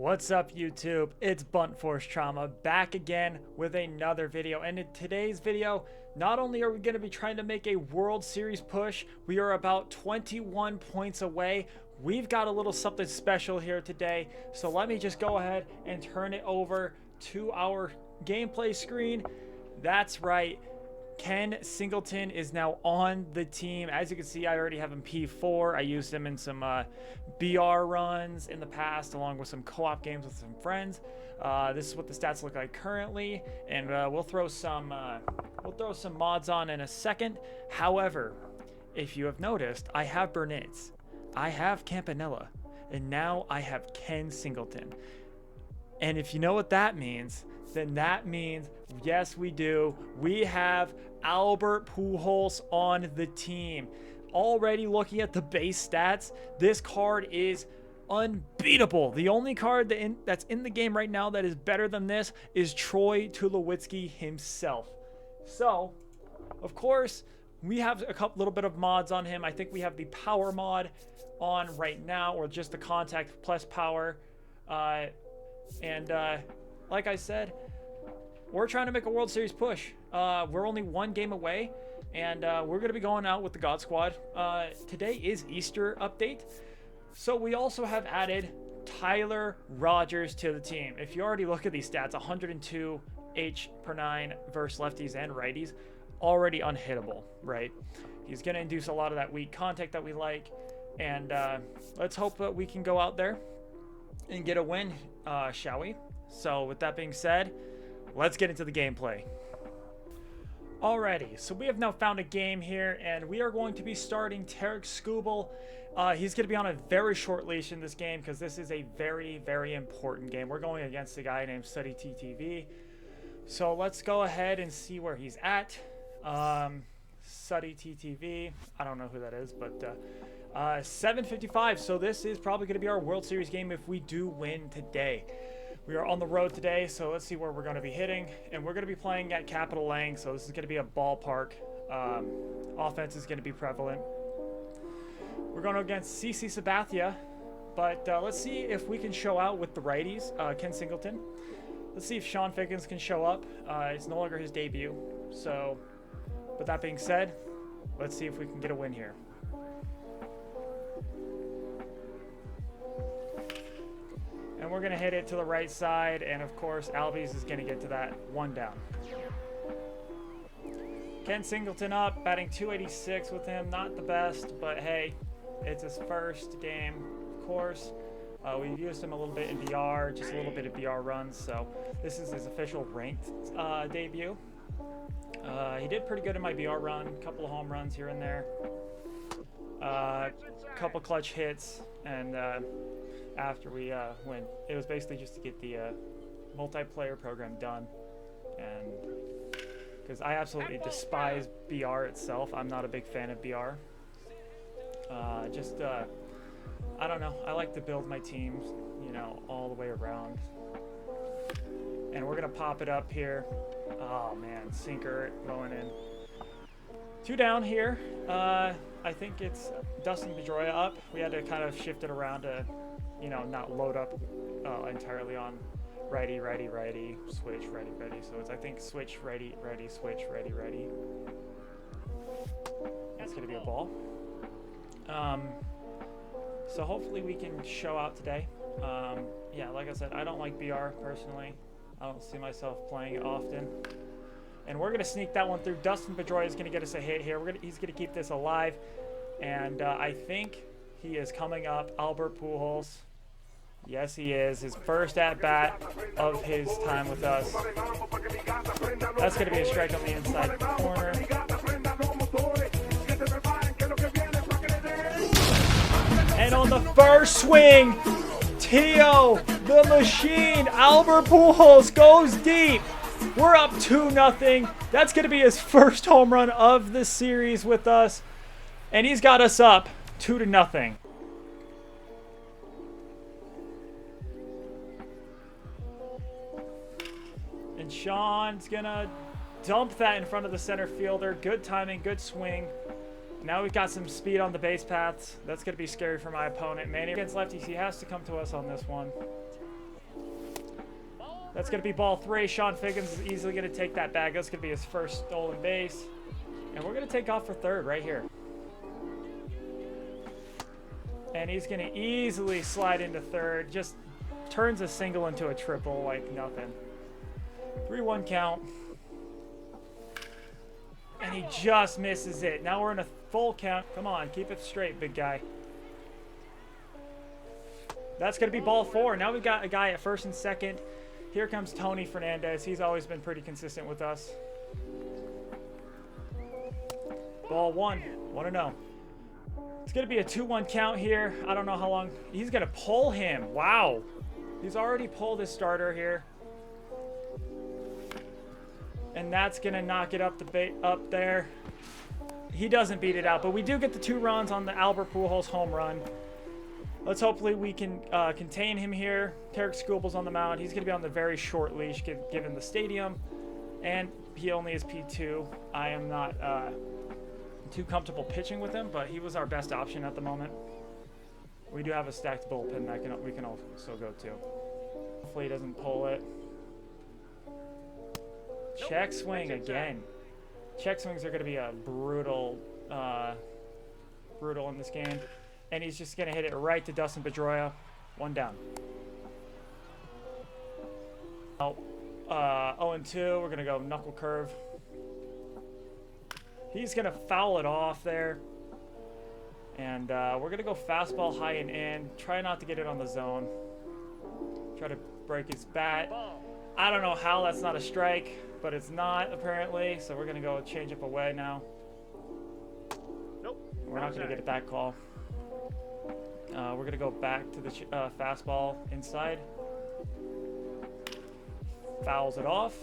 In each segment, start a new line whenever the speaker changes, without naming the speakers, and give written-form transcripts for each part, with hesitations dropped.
What's up, YouTube? It's Blunt Force Trauma back again with another video. And in today's video, not only are we going to be trying to make a World Series push, we are about 21 points away. We've got a little something special here today. So let me just go ahead and turn it over to our gameplay screen. That's right. Ken Singleton is now on the team. As you can see, I already have him P4. I used him in some BR runs in the past, along with some co-op games with some friends. This is what the stats look like currently, and we'll throw some mods on in a second. However, if you have noticed, I have Burnitz, I have Campanella, and now I have Ken Singleton. And if you know what that means, then that means, yes, we do. We have Albert Pujols on the team. Already looking at the base stats, this card is unbeatable. The only card that's in the game right now that is better than this is Troy Tulowitzki himself. So, of course, we have a little bit of mods on him. I think we have the power mod on right now, or just the contact plus power. Like I said, we're trying to make a World Series push. We're only one game away, and we're going to be going out with the God Squad. Today is Easter update, so we also have added Tyler Rogers to the team. If you already look at these stats, 102 H per 9 versus lefties and righties, already unhittable, right? He's going to induce a lot of that weak contact that we like, and let's hope that we can go out there and get a win, shall we? So with that being said, let's get into the gameplay. Alrighty, so we have now found a game here, and we are going to be starting Tarek Skubal. He's going to be on a very short leash in this game because this is a very, very important game. We're going against a guy named Study TTV. So let's go ahead and see where he's at. Study TTV, I don't know who that is, but 755. So this is probably going to be our World Series game if we do win today. We are on the road today, so let's see where we're going to be hitting. And we're going to be playing at Capitol Lang, so this is going to be a ballpark. Offense is going to be prevalent. We're going against CC Sabathia, but let's see if we can show out with the righties. Ken Singleton. Let's see if Sean Figgins can show up. It's no longer his debut. So, with that being said, let's see if we can get a win here. And we're going to hit it to the right side, and of course, Albies is going to get to that one down. Ken Singleton up, batting 286 with him. Not the best, but hey, it's his first game, of course. We've used him a little bit in BR, just a little bit of BR runs, so this is his official ranked debut. He did pretty good in my BR run, a couple of home runs here and there, couple clutch hits, and after we went, it was basically just to get the multiplayer program done, and because I absolutely despise BR itself. I'm not a big fan of BR. I don't know, I like to build my teams, you know, all the way around. And we're gonna pop it up here. Oh man, sinker going in. 2 down here. I think it's Dustin Pedroia up. We had to kind of shift it around to, you know, not load up entirely on righty, righty, righty, switch, righty, righty. So it's, I think, switch, righty, righty, switch, righty, righty. That's going to be a ball. So hopefully we can show out today. Yeah, like I said, I don't like BR personally. I don't see myself playing it often. And we're going to sneak that one through. Dustin Pedroia is going to get us a hit here. He's going to keep this alive. And I think he is coming up. Albert Pujols. Yes, he is. His first at-bat of his time with us. That's going to be a strike on the inside corner. And on the first swing, Tio, the machine, Albert Pujols goes deep. We're up 2-0. That's going to be his first home run of the series with us. And he's got us up 2-0. And Sean's going to dump that in front of the center fielder. Good timing, good swing. Now we've got some speed on the base paths. That's going to be scary for my opponent. Manny against lefties, he has to come to us on this one. That's going to be ball 3. Sean Figgins is easily going to take that bag. That's going to be his first stolen base. And we're going to take off for third right here. And he's going to easily slide into third. Just turns a single into a triple like nothing. 3-1 count. And he just misses it. Now we're in a full count. Come on, keep it straight, big guy. That's going to be ball 4. Now we've got a guy at first and second. Here comes Tony Fernandez. He's always been pretty consistent with us. Ball 1. 1-0. It's going to be a 2-1 count here. I don't know how long. He's going to pull him. Wow. He's already pulled his starter here. And that's going to knock it up up there. He doesn't beat it out, but we do get the 2 runs on the Albert Pujols home run. Let's hopefully we can contain him here. Tarek Skubal's on the mound. He's going to be on the very short leash given the stadium. And he only is P2. I am not too comfortable pitching with him, but he was our best option at the moment. We do have a stacked bullpen that we can also go to. Hopefully he doesn't pull it. Check swing again. Check swings are going to be a brutal in this game. And he's just going to hit it right to Dustin Pedroia. 1 down. Oh, 0-2. We're going to go knuckle curve. He's going to foul it off there. And we're going to go fastball high and in. Try not to get it on the zone. Try to break his bat. I don't know how that's not a strike, but it's not apparently. So we're going to go change up away now.
Nope.
We're not going to get that call. We're going to go back to the fastball inside. Fouls it off.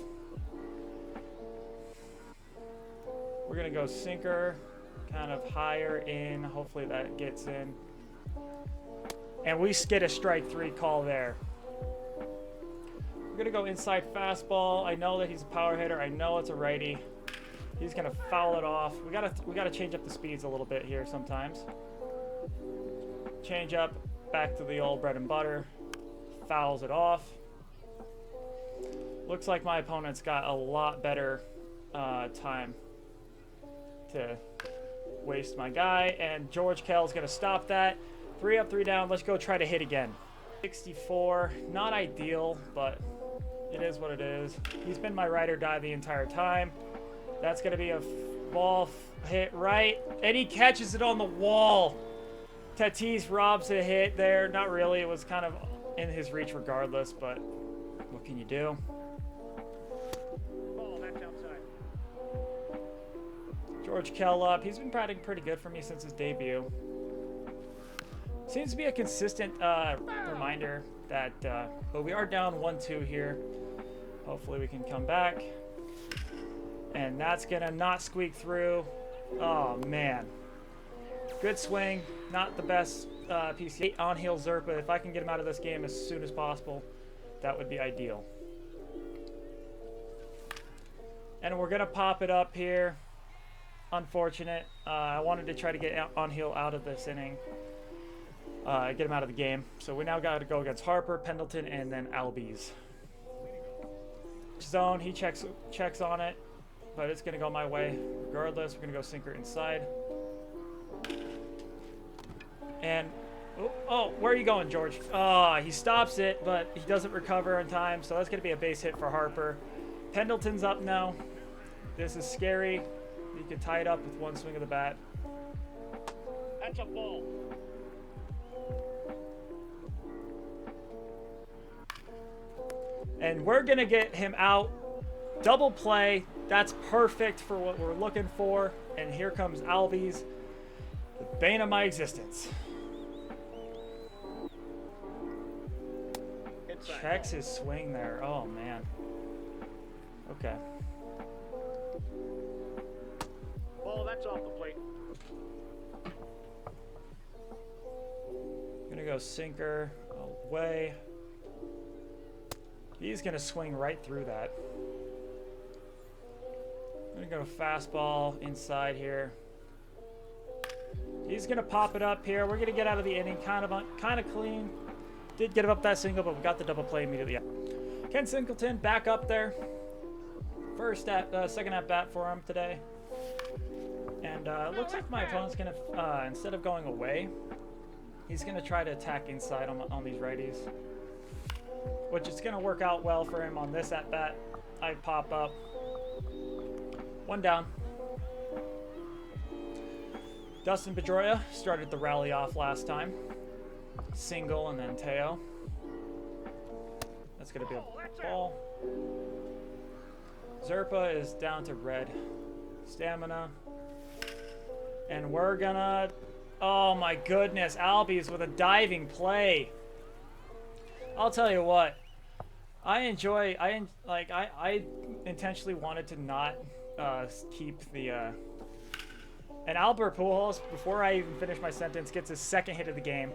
We're going to go sinker, kind of higher in. Hopefully that gets in. And we get a strike 3 call there. We're going to go inside fastball. I know that he's a power hitter. I know it's a righty. He's going to foul it off. We got to change up the speeds a little bit here sometimes. Change up, back to the old bread and butter. Fouls it off. Looks like my opponent's got a lot better time to waste my guy. And George Kell's going to stop that. 3 up, 3 down. Let's go try to hit again. 64. Not ideal, but it is what it is. He's been my ride or die the entire time. That's going to be a ball hit right. And he catches it on the wall. Tatis robs a hit there. Not really. It was kind of in his reach regardless, but what can you do?
Ball, that's outside.
George Kell up. He's been batting pretty good for me since his debut. Seems to be a consistent reminder that, but we are down 1-2 here. Hopefully we can come back. And that's going to not squeak through. Oh, man. Good swing. Not the best PC. On heel Zerk, but if I can get him out of this game as soon as possible, that would be ideal. And we're going to pop it up here. Unfortunate. I wanted to try to get on heel out of this inning. Get him out of the game. So we now got to go against Harper, Pendleton, and then Albies. Zone, he checks on it, but it's going to go my way regardless. We're going to go sinker inside. And, oh, where are you going, George? He stops it, but he doesn't recover in time, so that's going to be a base hit for Harper. Pendleton's up now. This is scary. You can tie it up with one swing of the bat.
That's a ball.
And we're going to get him out. Double play. That's perfect for what we're looking for. And here comes Albies, the bane of my existence.
Inside.
Checks his swing there. Oh, man. Okay.
Ball, that's off the plate.
Gonna go sinker away. He's gonna swing right through that. I'm gonna go fastball inside here. He's gonna pop it up here. We're gonna get out of the inning kind of clean. Did get him up that single, but we got the double play immediately. Ken Singleton back up there. Second at bat for him today. And it looks like my opponent's going to, instead of going away, he's going to try to attack inside on these righties. Which is going to work out well for him on this at bat. I pop up. 1 down. Dustin Pedroia started the rally off last time. Single and then Teo. That's going to be a ball. Zerpa is down to red. Stamina. And we're gonna... Oh my goodness. Albies with a diving play. I'll tell you what. I intentionally wanted to not keep the... And Albert Pujols, before I even finish my sentence, gets his second hit of the game.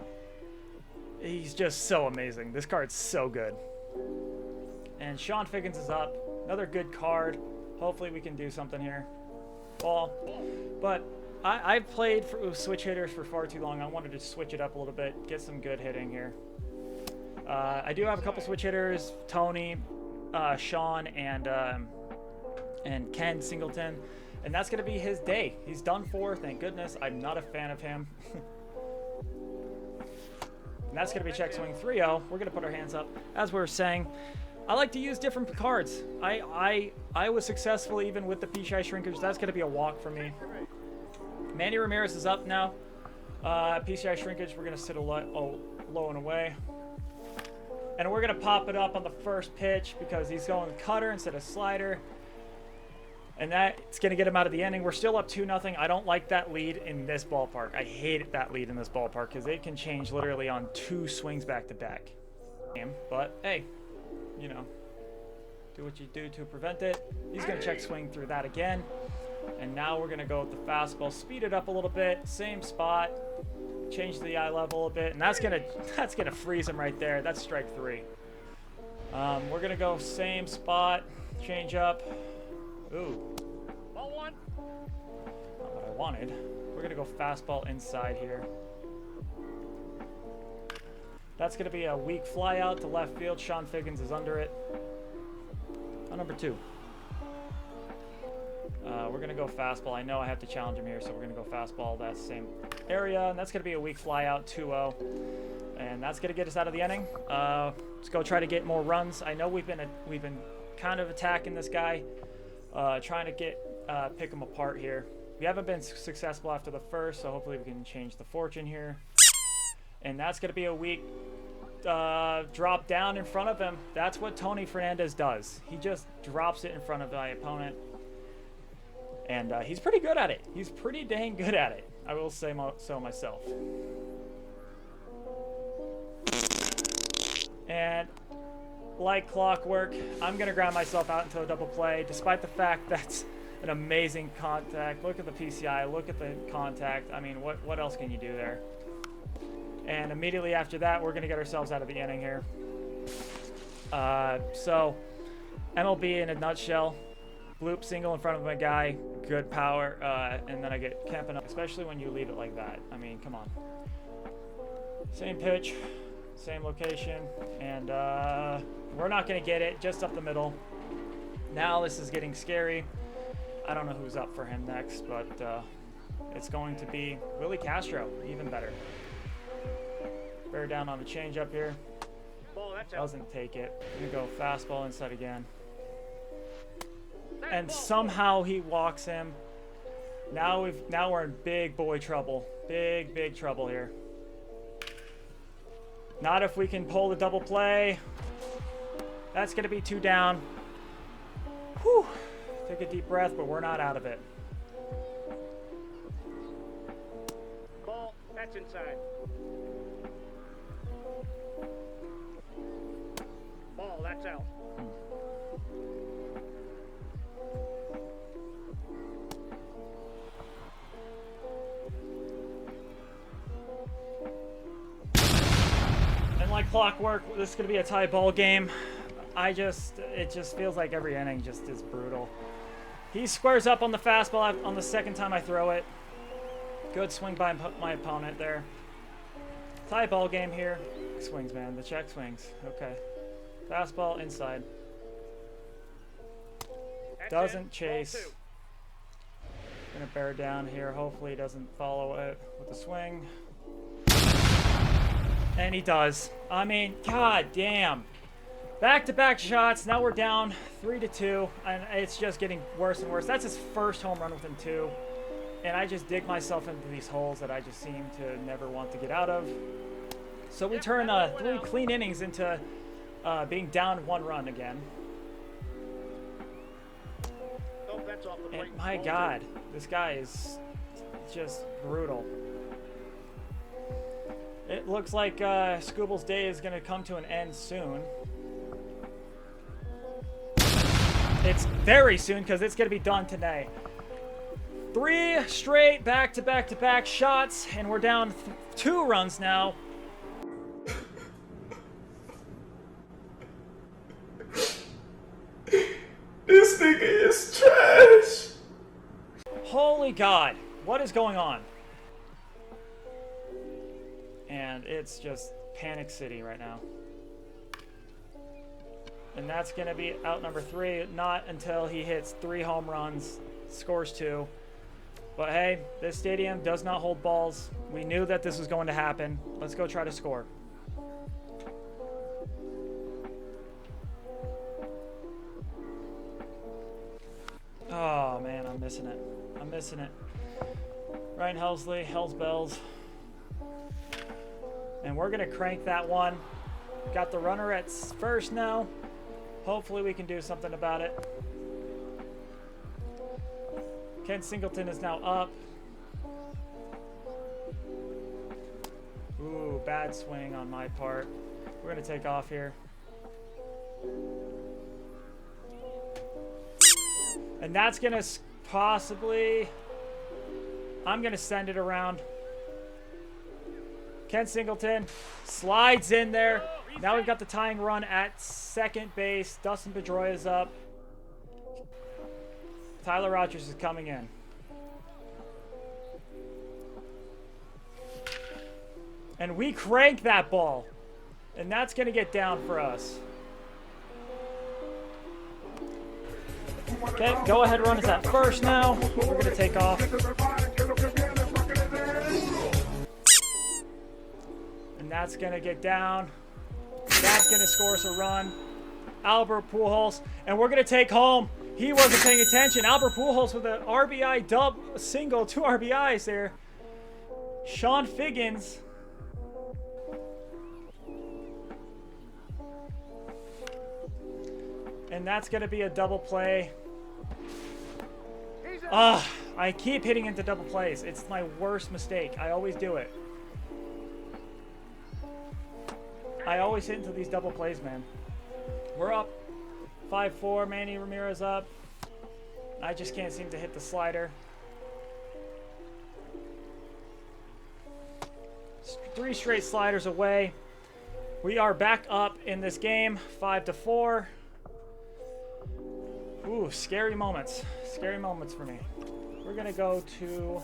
He's just so amazing. This card's so good. And Sean Figgins is up. Another good card. Hopefully we can do something here. Ball. But I've played with switch hitters for far too long. I wanted to switch it up a little bit, get some good hitting here. I do have a couple switch hitters. Tony, Sean, and Ken Singleton. And that's going to be his day. He's done for, thank goodness. I'm not a fan of him. And that's going to be check swing 3-0. We're going to put our hands up. As we were saying, I like to use different cards. I was successful even with the PCI shrinkage. That's going to be a walk for me. Manny Ramirez is up now. PCI shrinkage, we're going to sit low and away. And we're going to pop it up on the first pitch because he's going cutter instead of slider. And that's going to get him out of the inning. We're still up 2-0. I don't like that lead in this ballpark. I hate that lead in this ballpark because it can change literally on 2 swings back to back. But, hey, you know, do what you do to prevent it. He's going to check swing through that again. And now we're going to go with the fastball. Speed it up a little bit. Same spot. Change the eye level a bit. And that's gonna freeze him right there. That's strike 3. We're going to go same spot. Change up. Ooh.
Ball 1.
Not what I wanted. We're going to go fastball inside here. That's going to be a weak fly out to left field. Sean Figgins is under it. On number 2. We're going to go fastball. I know I have to challenge him here, so we're going to go fastball that same area. And that's going to be a weak fly out, 2-0. And that's going to get us out of the inning. Let's go try to get more runs. I know we've been kind of attacking this guy. Trying to pick him apart here. We haven't been successful after the first, so hopefully we can change the fortune here. And that's going to be a weak drop down in front of him. That's what Tony Fernandez does. He just drops it in front of my opponent. And he's pretty good at it. He's pretty dang good at it. I will say so myself. And like clockwork, I'm going to ground myself out into a double play, despite the fact that's an amazing contact. Look at the PCI. Look at the contact. I mean, what else can you do there? And immediately after that, we're going to get ourselves out of the inning here. So, MLB in a nutshell. Bloop single in front of my guy. Good power. And then I get camping up, especially when you leave it like that. I mean, come on. Same pitch. Same location. And we're not going to get it. Just up the middle. Now this is getting scary. I don't know who's up for him next, but it's going to be Willie Castro. Even better. Bear down on the changeup here.
Ball, that's out.
Doesn't take it. Gonna go fastball inside again. And somehow he walks him. Now we're in big boy trouble. Big trouble here. Not if we can pull the double play. That's gonna be 2 down. Whew. Take a deep breath, but we're not out of it.
Ball, that's inside. Ball, that's out.
And like clockwork, this is going to be a tie ball game. It just feels like every inning just is brutal. He squares up on the fastball on the second time I throw it. Good swing by my opponent there. Tie ball game here. Swings, man. The check swings. Okay. Fastball inside. Doesn't chase. Gonna bear down here. Hopefully he doesn't follow it with a swing. And he does. I mean, god damn. Back-to-back shots. Now we're down 3-2, and it's just getting worse and worse. That's his first home run within 2. And I just dig myself into these holes that I just seem to never want to get out of. So we turn 3 clean innings into being down 1 run again. And my god, this guy is just brutal. It looks like Scooble's day is going to come to an end soon. It's very soon because it's going to be done today. 3 straight back-to-back-to-back shots, and we're down 2 runs now.
This nigga is trash.
Holy God, what is going on? And it's just panic city right now. And that's going to be out number 3, not until he hits 3 home runs, scores 2. But hey, this stadium does not hold balls. We knew that this was going to happen. Let's go try to score. Oh man, I'm missing it. I'm missing it. Ryan Helsley, Hells Bells. And we're going to crank that one. Got the runner at first now. Hopefully we can do something about it. Ken Singleton is now up. Ooh, bad swing on my part. We're going to take off here. And that's going to possibly... I'm going to send it around. Ken Singleton slides in there. Now we've got the tying run at second base. Dustin Pedroia is up. Tyler Rogers is coming in. And we crank that ball. And that's going to get down for us. Okay, go ahead run is at first now. We're going to take off. And that's going to get down. That's going to score us a run. Albert Pujols. And we're going to take home. He wasn't paying attention. Albert Pujols with an RBI dub, single, 2 RBIs there. Sean Figgins. And that's going to be a double play. I keep hitting into double plays. It's my worst mistake. I always do it. I always hit into these double plays, man. We're up 5-4. Manny Ramirez up. I just can't seem to hit the slider. 3 straight sliders away. We are back up in this game, 5-4. Ooh, scary moments. Scary moments for me. We're going to go to...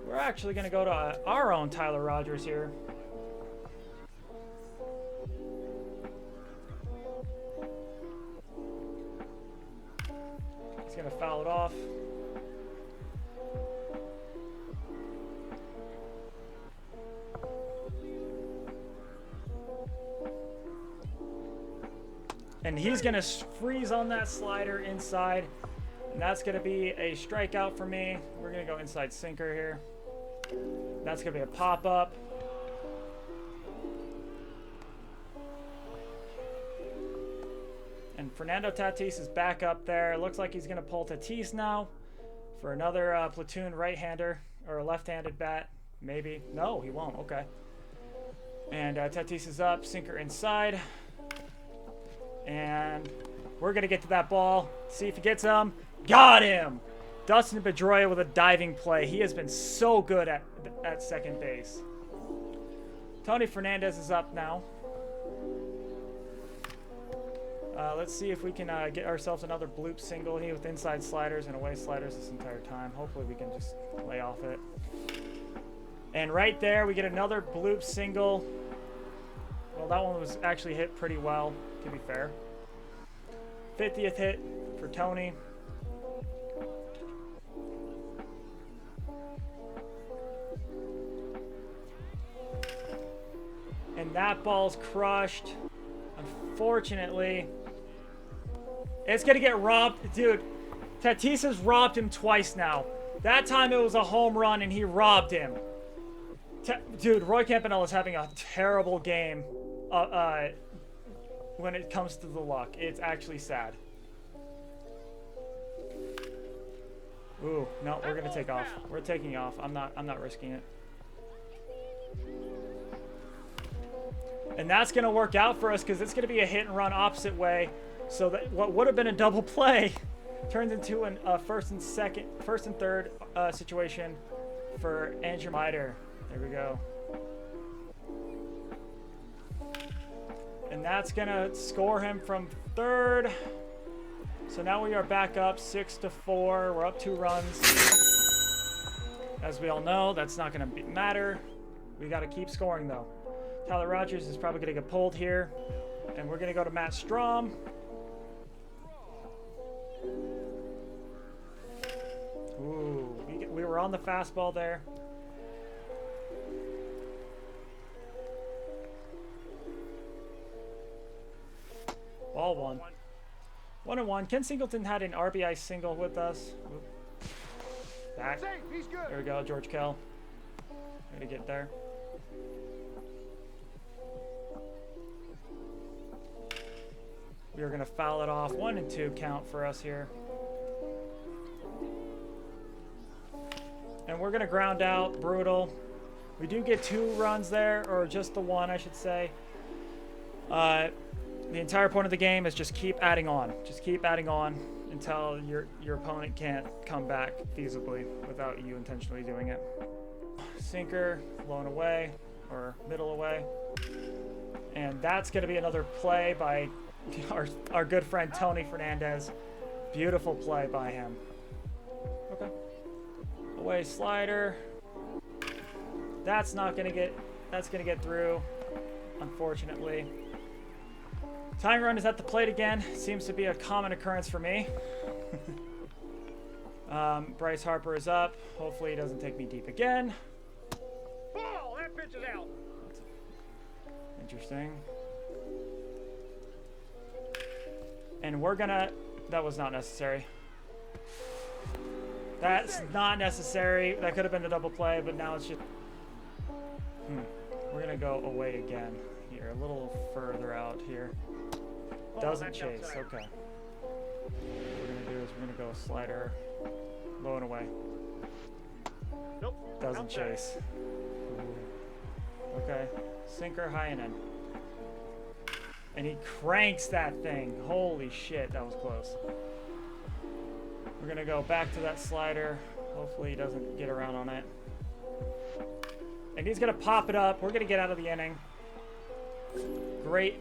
We're actually going to go to our own Tyler Rogers here. He's going to foul it off. And he's going to freeze on that slider inside. And that's going to be a strikeout for me. We're going to go inside sinker here. That's going to be a pop-up. And Fernando Tatis is back up there. Looks like he's going to pull Tatis now for another platoon right-hander or a left-handed bat. Maybe. No, he won't. Okay. And Tatis is up. Sinker inside. And we're going to get to that ball. See if he gets him. Got him! Dustin Pedroia with a diving play. He has been so good at second base. Tony Fernandez is up now. Let's see if we can get ourselves another bloop single here with inside sliders and away sliders this entire time. Hopefully we can just lay off it. And right there, we get another bloop single. Well, Well, that one was actually hit pretty well, to be fair. 50th hit for Tony. And that ball's crushed. Unfortunately. It's going to get robbed. Dude, Tatis has robbed him twice now. That time it was a home run and he robbed him. Dude, Roy Campanella is having a terrible game when it comes to the luck. It's actually sad. Ooh, no, we're going to take off. We're taking off. I'm not risking it. And that's going to work out for us because it's going to be a hit and run opposite way. So that what would have been a double play turns into a first and third situation for Andrew Miter. There we go. And that's going to score him from third. So now we are back up 6-4. We're up 2 runs. As we all know, that's not going to matter. We got to keep scoring, though. Tyler Rogers is probably going to get pulled here. And we're going to go to Matt Strom. Ooh, we were on the fastball there. Ball 1. 1-1. Ken Singleton had an RBI single with us. Back. There we go, George Kell. Way to get there. We are going to foul it off. 1-2 count for us here. And we're going to ground out. Brutal. We do get 2 runs there, or just the 1, I should say. The entire point of the game is just keep adding on. Just keep adding on until your opponent can't come back feasibly without you intentionally doing it. Sinker, blown away, or middle away. And that's going to be another play by our good friend Tony Fernandez. Beautiful play by him. Okay. Away slider. That's going to get through, unfortunately. Tying run is at the plate again. Seems to be a common occurrence for me. Bryce Harper is up. Hopefully he doesn't take me deep again.
Ball! That pitch is out.
Interesting. And we're gonna... That was not necessary. That's not necessary. That could have been a double play, but now it's just... We're gonna go away again here. A little further out here. Doesn't chase. Okay. What we're gonna do is we're gonna go slider, low and away.
Nope.
Doesn't chase. Okay. Sinker high and in. And he cranks that thing. Holy shit, that was close. We're gonna go back to that slider. Hopefully he doesn't get around on it. And he's gonna pop it up. We're gonna get out of the inning. Great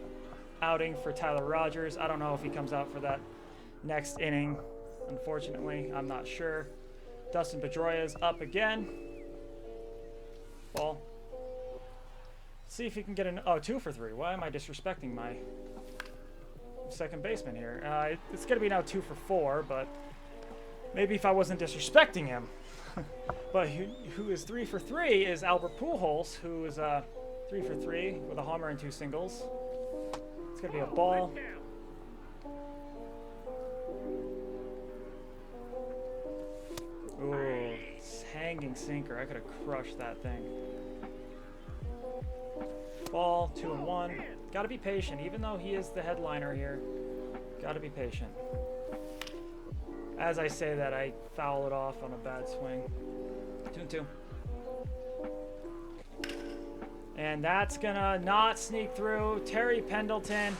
outing for Tyler Rogers. I don't know if he comes out for that next inning. Unfortunately, I'm not sure. Dustin Pedroia is up again. Ball. See if he can get an... Oh, 2 for 3. Why am I disrespecting my second baseman here? It's going to be now 2 for 4, but maybe if I wasn't disrespecting him. But who is 3 for 3 is Albert Pujols, who is 3 for 3 with a homer and 2 singles. It's going to be a ball. Ooh, hanging sinker. I could have crushed that thing. Ball, 2-1. Got to be patient, even though he is the headliner here. Got to be patient. As I say that, I foul it off on a bad swing. 2-2. And that's gonna not sneak through. Terry Pendleton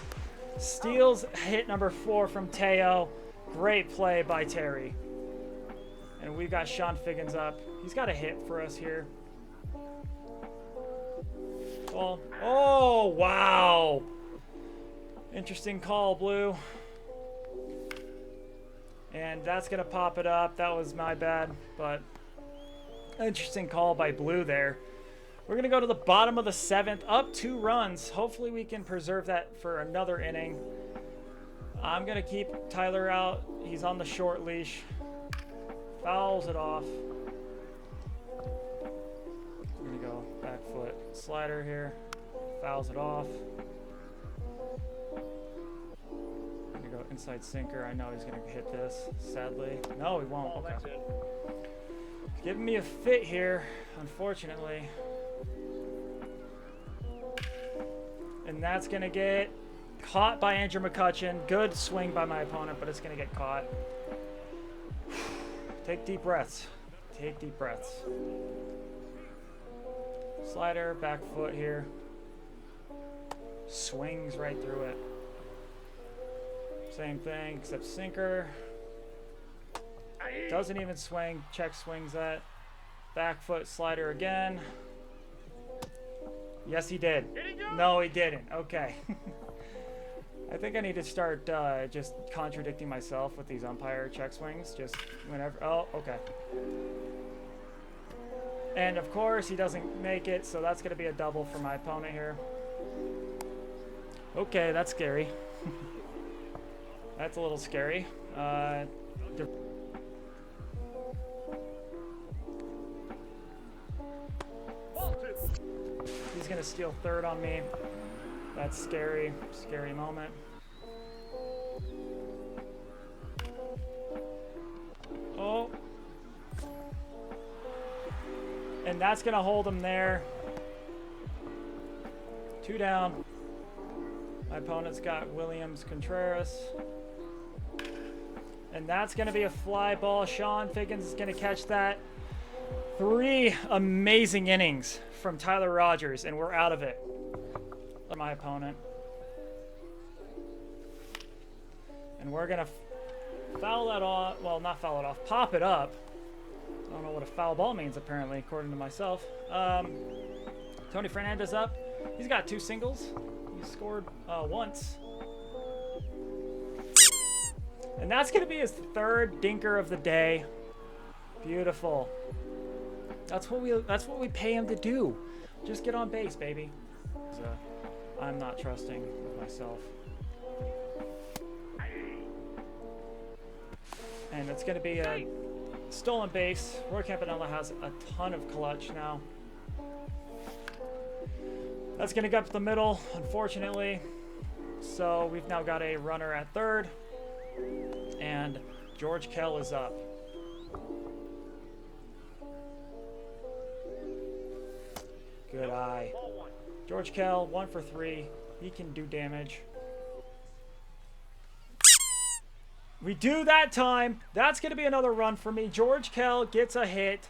steals hit number 4 from Teo. Great play by Terry. And we've got Sean Figgins up. He's got a hit for us here. Ball. Oh, wow. Interesting call, Blue. And that's going to pop it up. That was my bad, but interesting call by Blue there. We're going to go to the bottom of the 7th, up 2 runs. Hopefully we can preserve that for another inning. I'm going to keep Tyler out. He's on the short leash. Fouls it off. We're going to go back foot slider here. Fouls it off. I'm going to go inside sinker. I know he's going to hit this, sadly. No, he won't. Okay. He's giving me a fit here, unfortunately. And that's going to get caught by Andrew McCutcheon. Good swing by my opponent, but it's going to get caught. Take deep breaths. Take deep breaths. Slider, back foot here. Swings right through it. Same thing, except sinker. Doesn't even swing. Check swings that. Back foot slider again. Yes, he did. No, he didn't. Okay. I think I need to start just contradicting myself with these umpire check swings. Just whenever. Oh, okay. And of course, he doesn't make it, so that's going to be a double for my opponent here. Okay, that's scary. That's a little scary. He's going to steal third on me. That's scary. Scary moment. Oh. And that's going to hold him there. 2 down. My opponent's got Williams Contreras. And that's going to be a fly ball. Sean Figgins is going to catch that. 3 amazing innings from Tyler Rogers, and we're out of it. My opponent. And we're going to foul that off. Well, not foul it off. Pop it up. I don't know what a foul ball means, apparently, according to myself. Tony Fernandez up. He's got 2 singles. He scored once. And that's going to be his 3rd dinker of the day. Beautiful. That's what we pay him to do. Just get on base, baby. I'm not trusting with myself. And it's going to be a stolen base. Roy Campanella has a ton of clutch now. That's going to go up the middle, unfortunately. So we've now got a runner at 3rd. And George Kell is up. Good eye. George Kell, 1 for 3. He can do damage. We do that time. That's going to be another run for me. George Kell gets a hit.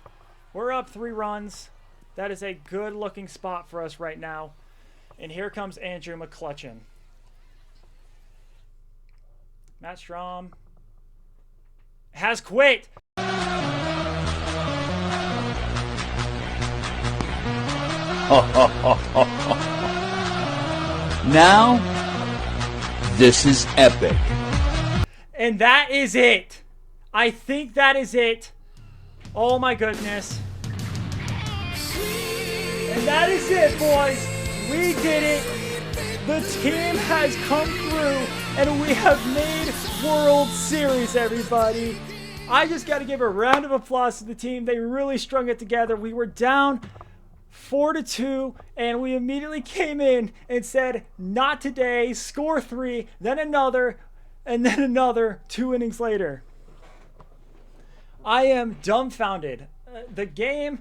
We're up 3 runs. That is a good looking spot for us right now. And here comes Andrew McCutcheon. Matt Strom has quit.
Now, this is epic.
And that is it. I think that is it. Oh my goodness. And that is it, boys. We did it. The team has come through and we have made World Series, everybody. I just got to give a round of applause to the team. They really strung it together. We were down 4-2, and we immediately came in and said, not today, score 3, then another, and then another 2 innings later. I am dumbfounded. The game,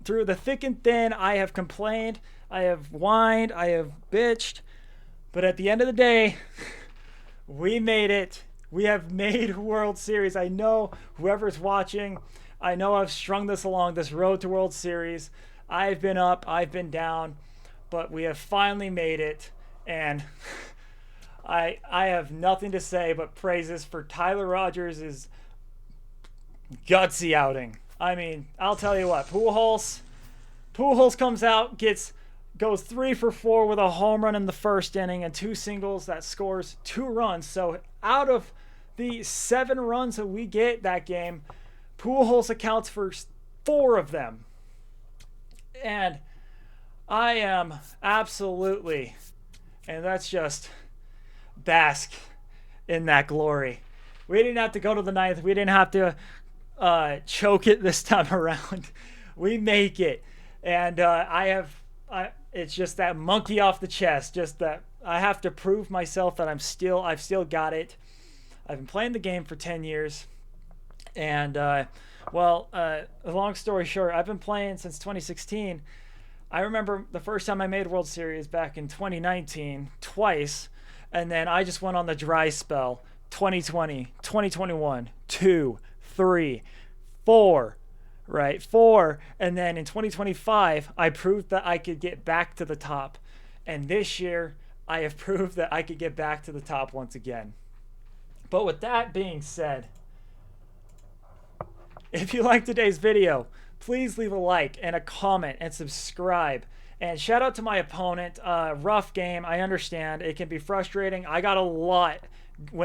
through the thick and thin, I have complained, I have whined, I have bitched, but at the end of the day, we made it. We have made World Series. I know whoever's watching, I know I've strung this along, this road to World Series. I've been up, I've been down, but we have finally made it, and I have nothing to say but praises for Tyler Rogers' gutsy outing. I mean, I'll tell you what, Pujols comes out, goes 3 for 4 with a home run in the 1st inning and 2 singles that scores 2 runs. So out of the 7 runs that we get that game, Pujols accounts for 4 of them. And I am absolutely, and that's just bask in that glory. We didn't have to go to the ninth. We didn't have to choke it this time around. We make it, and it's just that monkey off the chest. Just that I have to prove myself that I've still got it. I've been playing the game for 10 years, and long story short, I've been playing since 2016. I remember the first time I made World Series back in 2019, twice, and then I just went on the dry spell. 2020, 2021, 2, 3, 4, right? 4, and then in 2025, I proved that I could get back to the top. And this year, I have proved that I could get back to the top once again. But with that being said, if you liked today's video, please leave a like and a comment and subscribe. And shout out to my opponent. Rough game. I understand. It can be frustrating. I got a lot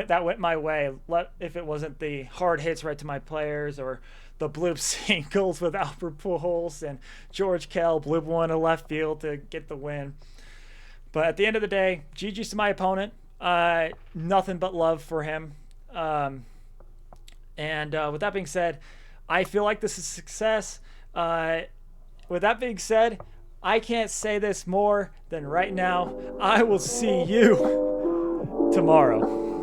that went my way. If it wasn't the hard hits right to my players or the bloop singles with Albert Pujols and George Kell bloop one to left field to get the win. But at the end of the day, GG's to my opponent. Nothing but love for him. With that being said, I feel like this is a success. With that being said, I can't say this more than right now. I will see you tomorrow.